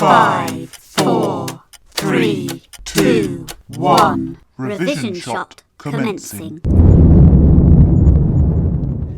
5, 4, 3, 2, 1. Revision shot commencing.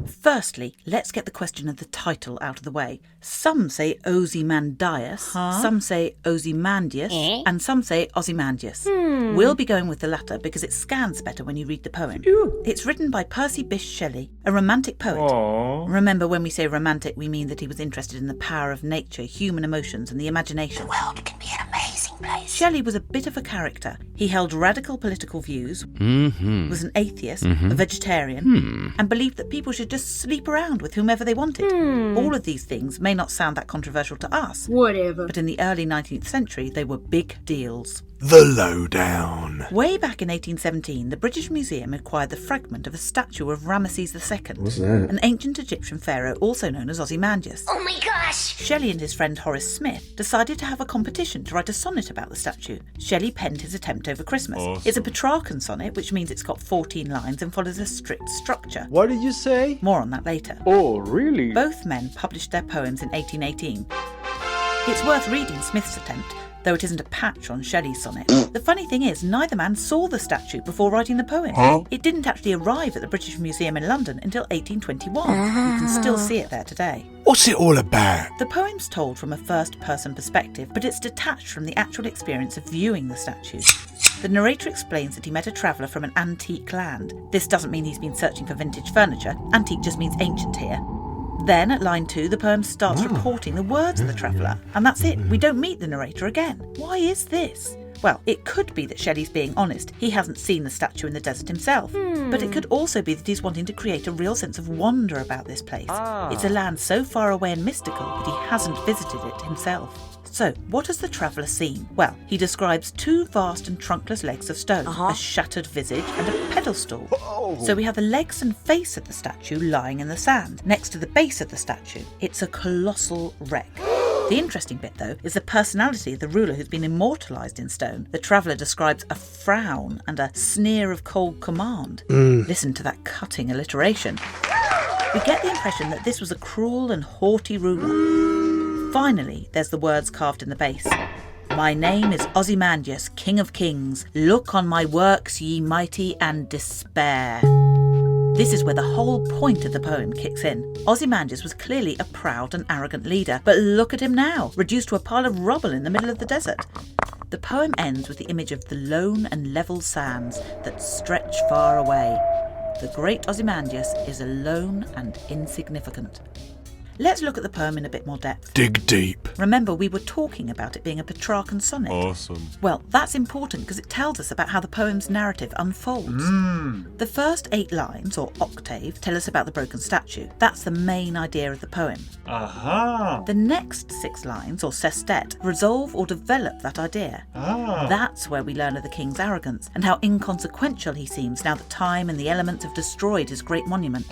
Firstly, let's get the question of the title out of the way. Some say Ozymandias, some say Ozymandias, and some say Ozymandias. We'll be going with the latter because it scans better when you read the poem. It's written by Percy Bysshe Shelley, a romantic poet. Aww. Remember, when we say romantic, we mean that he was interested in the power of nature, human emotions, and the imagination. The world can be an amazing place. Shelley was a bit of a character. He held radical political views, was an atheist, a vegetarian, and believed that people should just sleep around with whomever they wanted. All of these things may not sound that controversial to us. Whatever. But in the early 19th century, they were big deals. The lowdown. Way back in 1817, the British Museum acquired the fragment of a statue of Ramses II, What's that? an ancient Egyptian pharaoh also known as Ozymandias. Oh my gosh! Shelley and his friend Horace Smith decided to have a competition to write a sonnet about the statue. Shelley penned his attempt over Christmas. Awesome. It's a petrarchan sonnet, which means it's got 14 lines and follows a strict structure. What did you say? More on that later. Oh, really? Both men published their poems in 1818. It's worth reading Smith's attempt, though it isn't a patch on Shelley's sonnet. The funny thing is, neither man saw the statue before writing the poem. It didn't actually arrive at the British Museum in London until 1821. You can still see it there today. What's it all about? The poem's told from a first-person perspective, but it's detached from the actual experience of viewing the statue. The narrator explains that he met a traveller from an antique land. This doesn't mean he's been searching for vintage furniture. Antique just means ancient here. Then, at line 2, the poem starts reporting the words of the traveller, and that's it. We don't meet the narrator again. Why is this? Well, it could be that Shelley's being honest. He hasn't seen the statue in the desert himself. But it could also be that he's wanting to create a real sense of wonder about this place. It's a land so far away and mystical that he hasn't visited it himself. So, what has the traveller seen? Well, he describes 2 vast and trunkless legs of stone, a shattered visage and a pedestal. So we have the legs and face of the statue lying in the sand, next to the base of the statue. It's a colossal wreck. The interesting bit, though, is the personality of the ruler who's been immortalised in stone. The traveller describes a frown and a sneer of cold command. Listen to that cutting alliteration. We get the impression that this was a cruel and haughty ruler. Finally, there's the words carved in the base. My name is Ozymandias, King of Kings. Look on my works, ye mighty, and despair. This is where the whole point of the poem kicks in. Ozymandias was clearly a proud and arrogant leader, but look at him now, reduced to a pile of rubble in the middle of the desert. The poem ends with the image of the lone and level sands that stretch far away. The great Ozymandias is alone and insignificant. Let's look at the poem in a bit more depth. Dig deep. Remember, we were talking about it being a petrarchan sonnet. Awesome. Well, that's important because it tells us about how the poem's narrative unfolds. The first 8 lines, or octave, tell us about the broken statue. That's the main idea of the poem. The next 6 lines, or sestet, resolve or develop that idea. That's where we learn of the king's arrogance and how inconsequential he seems now that time and the elements have destroyed his great monument.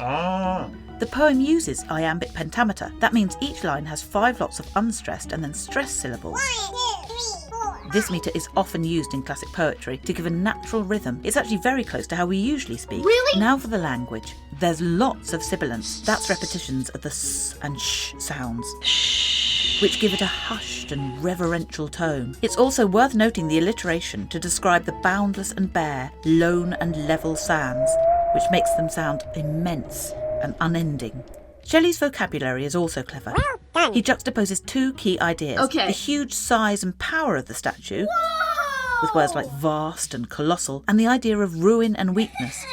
The poem uses iambic pentameter. That means each line has 5 lots of unstressed and then stressed syllables. 1, 2, 3, 4. This meter is often used in classic poetry to give a natural rhythm. It's actually very close to how we usually speak. Really? Now for the language. There's lots of sibilants. That's repetitions of the s and sh sounds, which give it a hushed and reverential tone. It's also worth noting the alliteration to describe the boundless and bare, lone and level sands, which makes them sound immense and unending. Shelley's vocabulary is also clever. He juxtaposes 2 key ideas. Okay. The huge size and power of the statue, with words like vast and colossal, and the idea of ruin and weakness,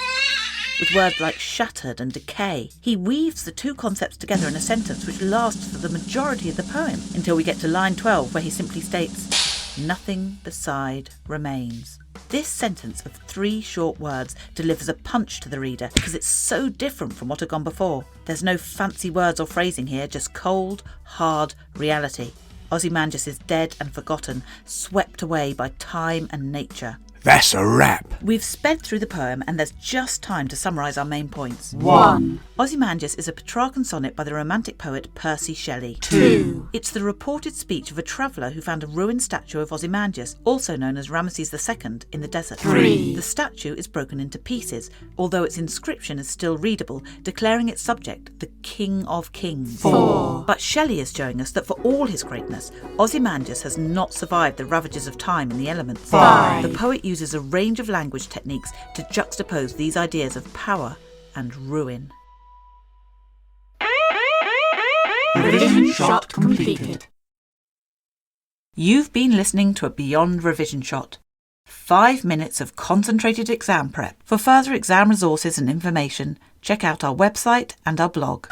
with words like shattered and decay. He weaves the 2 concepts together in a sentence which lasts for the majority of the poem, until we get to line 12, where he simply states, nothing beside remains. This sentence of 3 short words delivers a punch to the reader because it's so different from what had gone before. There's no fancy words or phrasing here, just cold, hard reality. Ozymandias is dead and forgotten, swept away by time and nature. That's a wrap. We've sped through the poem and there's just time to summarise our main points. 1. Ozymandias is a petrarchan sonnet by the romantic poet Percy Shelley. 2. It's the reported speech of a traveller who found a ruined statue of Ozymandias, also known as Ramses II, in the desert. 3. The statue is broken into pieces, although its inscription is still readable, declaring its subject the King of Kings. 4. But Shelley is showing us that for all his greatness, Ozymandias has not survived the ravages of time and the elements. 5. The poet uses a range of language techniques to juxtapose these ideas of power and ruin. Revision shot completed. You've been listening to a Beyond Revision Shot. 5 minutes of concentrated exam prep. For further exam resources and information, check out our website and our blog.